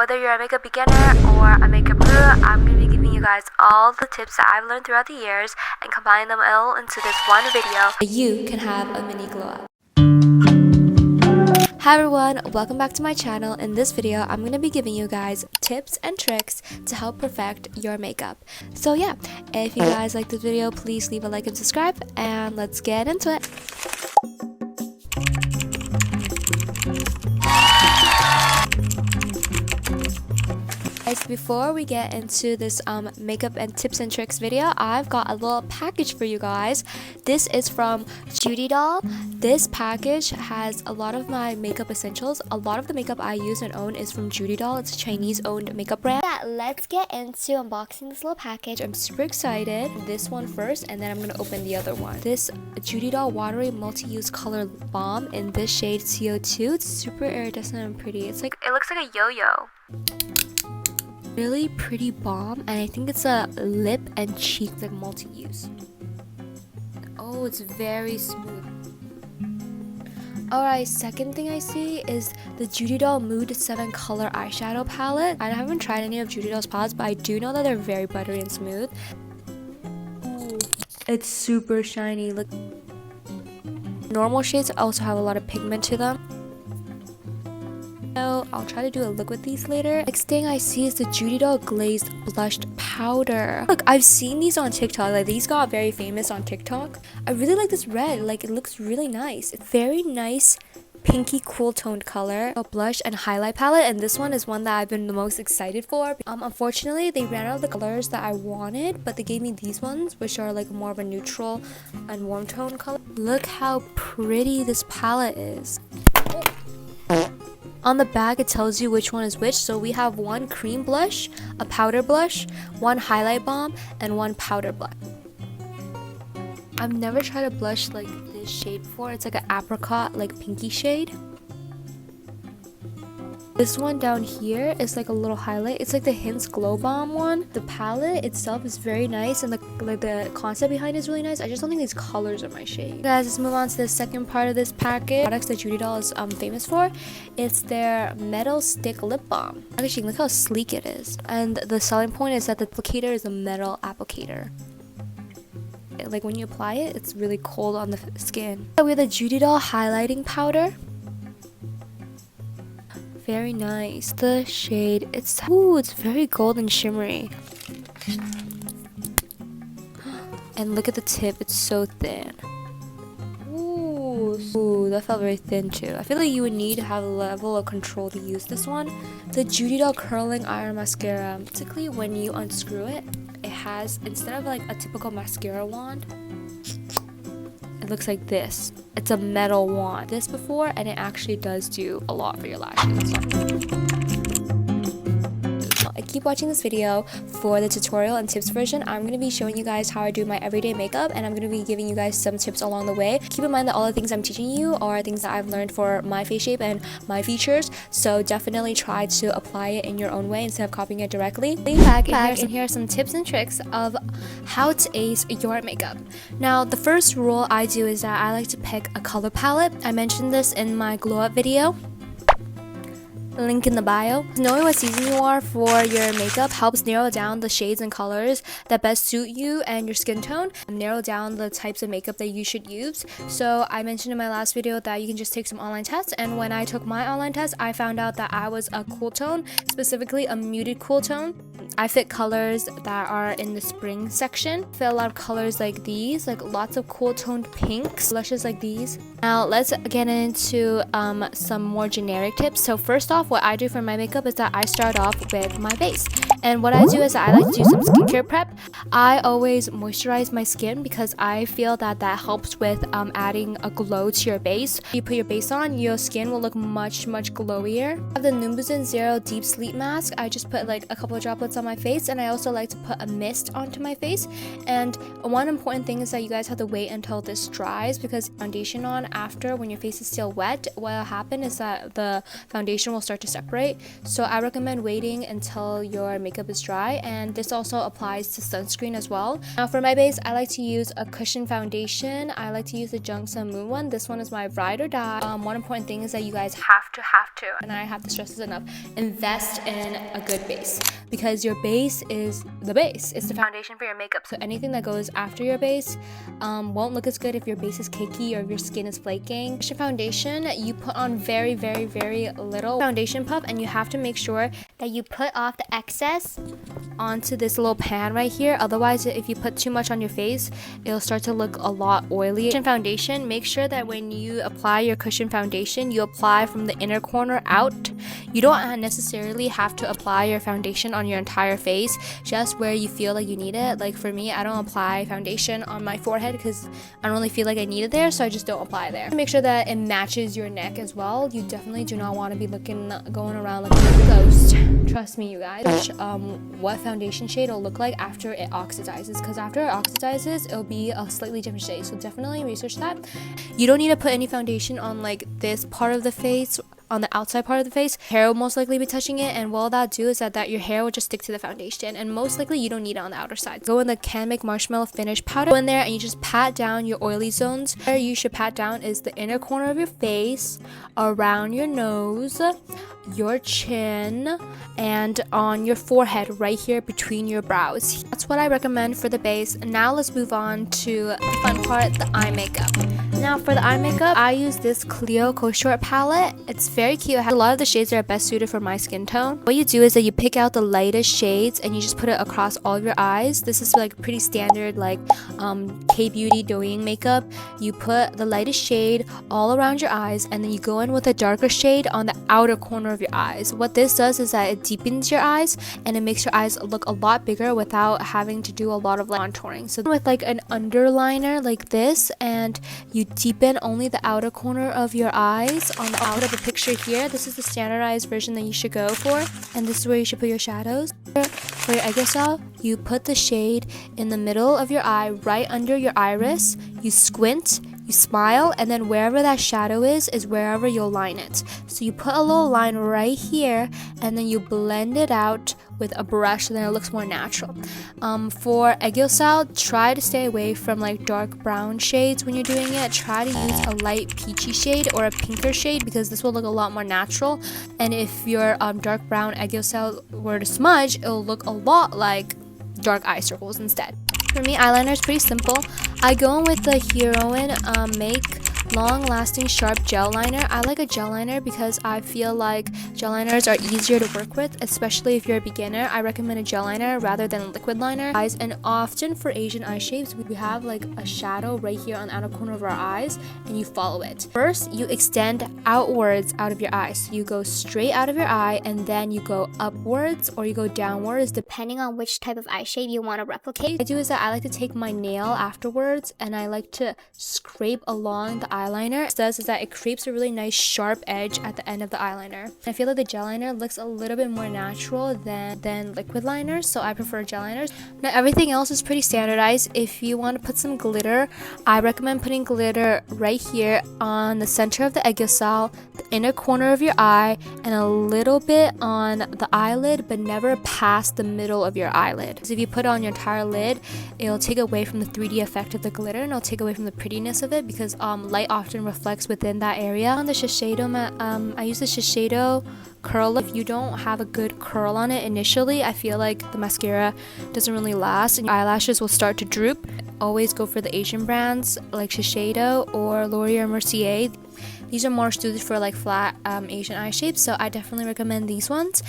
Whether you're a makeup beginner or a makeup guru, I'm going to be giving you guys all the tips that I've learned throughout the years and combining them all into this one video. You can have a mini glow up. Hi everyone, welcome back to my channel. In this video, I'm going to be giving you guys tips and tricks to help perfect your makeup. So yeah, if you guys like this video, please leave a like and subscribe, and let's get into it. Guys, before we get into this makeup and tips and tricks video, I've got a little package for you guys. This is from Judy Doll. This package has a lot of my makeup essentials. A lot of the makeup I use and own is from Judy Doll. It's a Chinese owned makeup brand. Yeah, let's get into unboxing this little package. I'm super excited. This one first, and then I'm gonna open the other one. This Judy Doll watery multi-use color balm in this shade CO2. It's super iridescent and pretty. It looks like a yo-yo. Really pretty balm, and I think it's a lip and cheek like multi-use. Oh, it's very smooth. Alright, second thing I see is the Judy Doll Mood 7 color eyeshadow palette. I haven't tried any of Judy Doll's palettes, but I do know that they're very buttery and smooth. Ooh, it's super shiny. Look, normal shades also have a lot of pigment to them. So I'll try to do a look with these later. Next thing I see is the Judy Doll glazed blushed powder. Look, I've seen these on TikTok. Like, these got very famous on TikTok. I really like this red. Like, it looks really nice. It's very nice pinky cool toned color, a blush and highlight palette, and this one is one that I've been the most excited for. Unfortunately, they ran out of the colors that I wanted, but they gave me these ones, which are like more of a neutral and warm tone color. Look how pretty this palette is. On the back, it tells you which one is which. So we have one cream blush, a powder blush, one highlight balm, and one powder blush. I've never tried a blush like this shade before. It's like an apricot, like pinky shade. This one down here is like a little highlight. It's like the Hints Glow Bomb one. The palette itself is very nice, and the concept behind it is really nice. I just don't think these colors are my shade. Guys, let's move on to the second part of this package. Products that Judy Doll is famous for. It's their metal stick lip balm. Actually, look how sleek it is. And the selling point is that the applicator is a metal applicator. Like, when you apply it, it's really cold on the skin. So we have the Judy Doll highlighting powder. Very nice. The shade, it's very golden shimmery. And look at the tip, it's so thin. Ooh, that felt very thin too. I feel like you would need to have a level of control to use this one. The Judy Doll curling iron mascara. Basically, when you unscrew it, it has, instead of like a typical mascara wand, it looks like this. It's a metal wand. This before, and it actually does do a lot for your lashes. Keep watching this video for the tutorial and tips version. I'm going to be showing you guys how I do my everyday makeup, and I'm going to be giving you guys some tips along the way. Keep in mind that all the things I'm teaching you are things that I've learned for my face shape and my features, so definitely try to apply it in your own way instead of copying it directly. And here are some tips and tricks of how to ace your makeup. Now, the first rule I do is that I like to pick a color palette. I mentioned this in my glow up video. Link in the bio. Knowing what season you are for your makeup helps narrow down the shades and colors that best suit you and your skin tone, and narrow down the types of makeup that you should use. So I mentioned in my last video that you can just take some online tests, and when I took my online test, I found out that I was a cool tone, specifically a muted cool tone. I fit colors that are in the spring section. I fit a lot of colors like these, like lots of cool toned pinks, blushes like these. Now let's get into some more generic tips. So first off, what I do for my makeup is that I start off with my base. And what I do is I like to do some skincare prep. I always moisturize my skin because I feel that that helps with adding a glow to your base. You put your base on, your skin will look much glowier. I have the Numbuzin Zero Deep Sleep Mask. I just put like a couple of droplets on my face, and I also like to put a mist onto my face. And one important thing is that you guys have to wait until this dries, because foundation on after, when your face is still wet, what will happen is that the foundation will start to separate. So I recommend waiting until your makeup is dry, and this also applies to sunscreen as well. Now for my base, I like to use a cushion foundation. I like to use the Jungsun Moon one. This one is my ride or die. One important thing is that you guys have to, and I have to stress this enough, invest in a good base, because your base is the base. It's the foundation for your makeup. So anything that goes after your base won't look as good if your base is cakey or if your skin is flaking. Cushion foundation, you put on very little foundation puff, and you have to make sure that you put off the excess onto this little pan right here. Otherwise, if you put too much on your face, it'll start to look a lot oily. Cushion foundation, make sure that when you apply your cushion foundation, you apply from the inner corner out. You don't necessarily have to apply your foundation on your entire face, just where you feel like you need it. Like for me, I don't apply foundation on my forehead because I don't really feel like I need it there, so I just don't apply there. Make sure that it matches your neck as well. You definitely do not want to be going around looking like a ghost. Trust me, you guys. What foundation shade will look like after it oxidizes, because after it oxidizes, it'll be a slightly different shade. So definitely research that. You don't need to put any foundation on like this part of the face, on the outside part of the face. Hair will most likely be touching it, and what that'll do is that your hair will just stick to the foundation, and most likely you don't need it on the outer side. Go in the Can Make Marshmallow Finish powder. Go in there and you just pat down your oily zones. Where you should pat down is the inner corner of your face, around your nose, your chin, and on your forehead right here between your brows. That's what I recommend for the base. Now let's move on to the fun part, the eye makeup. Now for the eye makeup, I use this Clio Co-Short palette. It's very cute. It has a lot of the shades that are best suited for my skin tone. What you do is that you pick out the lightest shades and you just put it across all of your eyes. This is like pretty standard like K-beauty doing makeup. You put the lightest shade all around your eyes, and then you go in with a darker shade on the outer corner of your eyes. What this does is that it deepens your eyes and it makes your eyes look a lot bigger without having to do a lot of contouring. So with like an underliner like this, and you deepen only the outer corner of your eyes on the outer of the picture here. This is the standardized version that you should go for, and this is where you should put your shadows. For your egg you put the shade in the middle of your eye, right under your iris. You squint, you smile, and then wherever that shadow is wherever you'll line it. So you put a little line right here, and then you blend it out with a brush, and then it looks more natural. For egg style, try to stay away from like dark brown shades when you're doing it. Try to use a light peachy shade or a pinker shade, because this will look a lot more natural. And if your dark brown egg style were to smudge, it'll look a lot like dark eye circles instead. For me, eyeliner is pretty simple. I go in with the Heroine Make Long Lasting Sharp Gel Liner. I like a gel liner because I feel like gel liners are easier to work with, especially if you're a beginner. I recommend a gel liner rather than a liquid liner. And often for Asian eye shapes, we have like a shadow right here on the outer corner of our eyes, and you follow it. First, you extend outwards out of your eye. So you go straight out of your eye, and then you go upwards or you go downwards, depending on which type of eye shape you want to replicate. What I do is that I like to take my nail afterwards, and I like to scrape along the eyeliner. What it does is that it creates a really nice sharp edge at the end of the eyeliner. I feel like the gel liner looks a little bit more natural than liquid liners, so I prefer gel liners. Now everything else is pretty standardized. If you want to put some glitter, I recommend putting glitter right here on the center of the egg style, the inner corner of your eye, and a little bit on the eyelid, but never past the middle of your eyelid. Because if you put it on your entire lid, it'll take away from the 3D effect of the glitter, and it'll take away from the prettiness of it, because light often reflects within that area. On the Shiseido, I use the Shiseido curl. If you don't have a good curl on it initially, I feel like the mascara doesn't really last and your eyelashes will start to droop. Always go for the Asian brands like Shiseido or Laurier Mercier. These are more suited for like flat Asian eye shapes, so I definitely recommend these ones.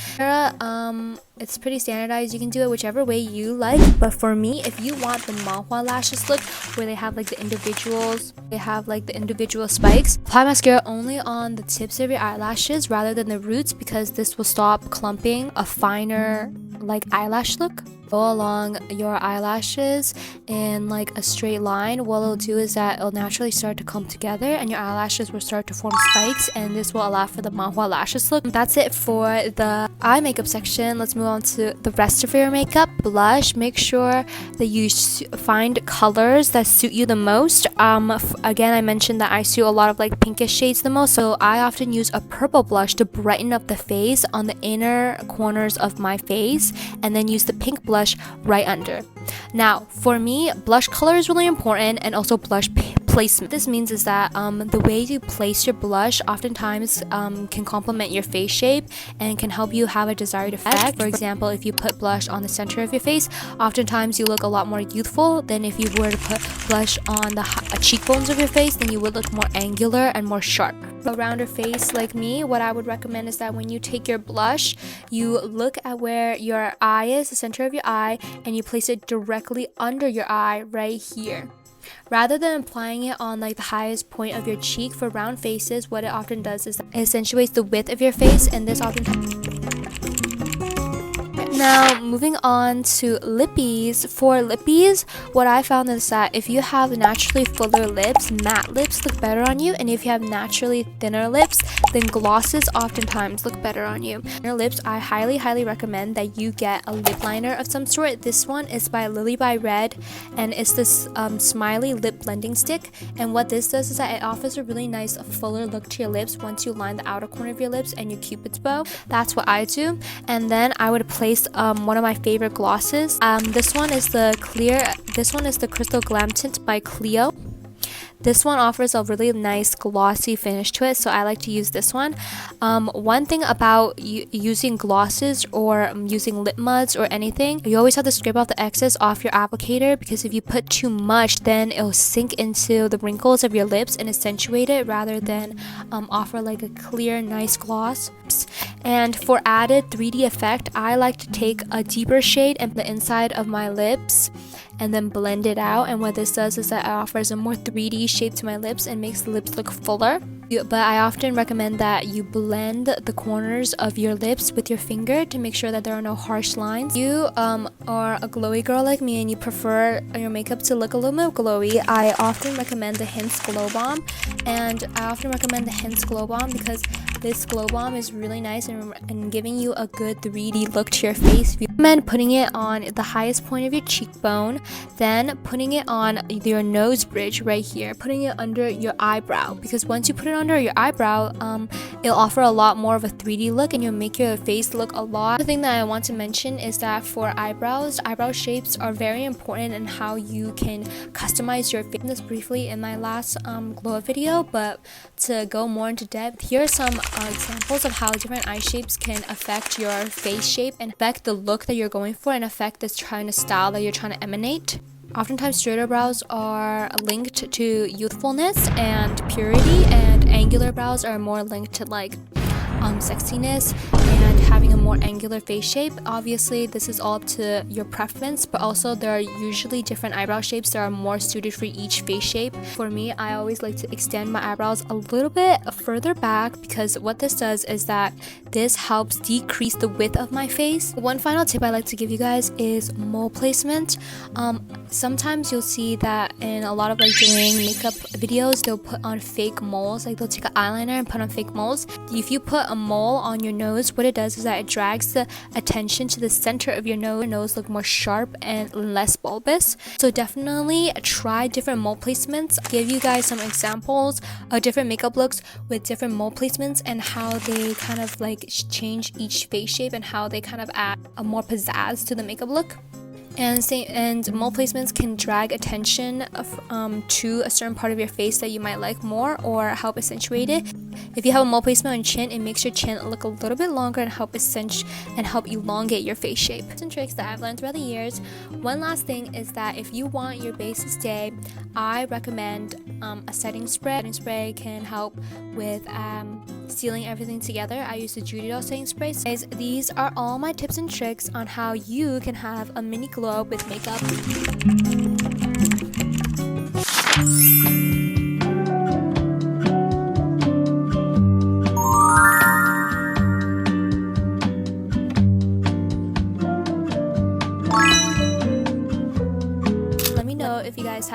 It's pretty standardized. You can do it whichever way you like, but for me, if you want the manhwa lashes look where they have like the individual spikes, apply mascara only on the tips of your eyelashes rather than the roots, because this will stop clumping a finer like eyelash look. go along your eyelashes in like a straight line. What it'll do is that it'll naturally start to come together and your eyelashes will start to form spikes, and this will allow for the manhwa lashes look. That's it for the eye makeup section. Let's move on to the rest of your makeup. Blush, make sure that you find colors that suit you the most. Again, I mentioned that I suit a lot of like pinkish shades the most, so I often use a purple blush to brighten up the face on the inner corners of my face, and then use the pink blush right under. Now, for me, blush color is really important, and also blush placement. This means is that the way you place your blush oftentimes can complement your face shape and can help you have a desired effect. For example, if you put blush on the center of your face, oftentimes you look a lot more youthful than if you were to put blush on the cheekbones of your face, then you would look more angular and more sharp. A rounder face like me, what I would recommend is that when you take your blush, you look at where your eye is, the center of your eye, and you place it directly under your eye right here. Rather than applying it on like the highest point of your cheek. For round faces, what it often does is it accentuates the width of your face, and this often. Now, moving on to lippies. For lippies, what I found is that if you have naturally fuller lips, matte lips look better on you, and if you have naturally thinner lips, then glosses oftentimes look better on you. Your lips, I highly recommend that you get a lip liner of some sort. This one is by Lily by Red, and it's this smiley lip blending stick, and what this does is that it offers a really nice fuller look to your lips once you line the outer corner of your lips and your cupid's bow. That's what I do. And then I would place one of my favorite glosses. This one is the Crystal Glam Tint by Clio. This one offers a really nice glossy finish to it, so I like to use this one. One thing about using glosses or using lip muds or anything, you always have to scrape off the excess off your applicator, because if you put too much, then it'll sink into the wrinkles of your lips and accentuate it rather than offer like a clear, nice gloss. And for added 3D effect, I like to take a deeper shade and the inside of my lips and then blend it out, and what this does is that it offers a more 3D shape to my lips and makes the lips look fuller. But I often recommend that you blend the corners of your lips with your finger to make sure that there are no harsh lines. You are a glowy girl like me and you prefer your makeup to look a little more glowy, I often recommend the Hints Glow Bomb. And I often recommend the Hints Glow Bomb because this glow bomb is really nice and giving you a good 3D look to your face. I recommend putting it on the highest point of your cheekbone, then putting it on your nose bridge right here, putting it under your eyebrow, because once you put it under your eyebrow, it'll offer a lot more of a 3D look and you'll make your face look a lot. The thing that I want to mention is that for eyebrows, eyebrow shapes are very important in how you can customize your face. This briefly in my last glow up video, but to go more into depth, here are some examples of how different eye shapes can affect your face shape and affect the look that you're going for and affect this kind of style that you're trying to emanate. Oftentimes, straighter brows are linked to youthfulness and purity, and angular brows are more linked to like sexiness and having a more angular face shape. Obviously, this is all up to your preference, but also there are usually different eyebrow shapes that are more suited for each face shape. For me, I always like to extend my eyebrows a little bit further back, because what this does is that this helps decrease the width of my face. One final tip I like to give you guys is mole placement. Sometimes you'll see that in a lot of like doing makeup videos, they'll put on fake moles, like they'll take an eyeliner and put on fake moles. If you put a mole on your nose, what it does is that it drags the attention to the center of your nose. Your nose look more sharp and less bulbous. So definitely try different mole placements. I'll give you guys some examples of different makeup looks with different mole placements and how they kind of like change each face shape and how they kind of add a more pizzazz to the makeup look. And mole placements can drag attention to a certain part of your face that you might like more or help accentuate it. If you have a mole placement on your chin, it makes your chin look a little bit longer and help elongate your face shape. Some tricks that I've learned throughout the years. One last thing is that if you want your base to stay, I recommend a setting spray. Setting spray can help with sealing everything together. I use the Judy Doll setting spray. Guys, these are all my tips and tricks on how you can have a mini glow up with makeup.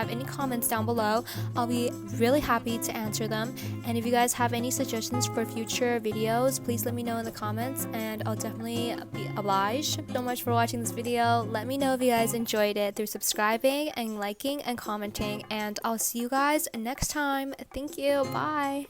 have any comments down below, I'll be really happy to answer them. And if you guys have any suggestions for future videos, please let me know in the comments and I'll definitely be obliged. Thank you so much for watching this video. Let me know if you guys enjoyed it through subscribing and liking and commenting, and I'll see you guys next time. Thank you. Bye.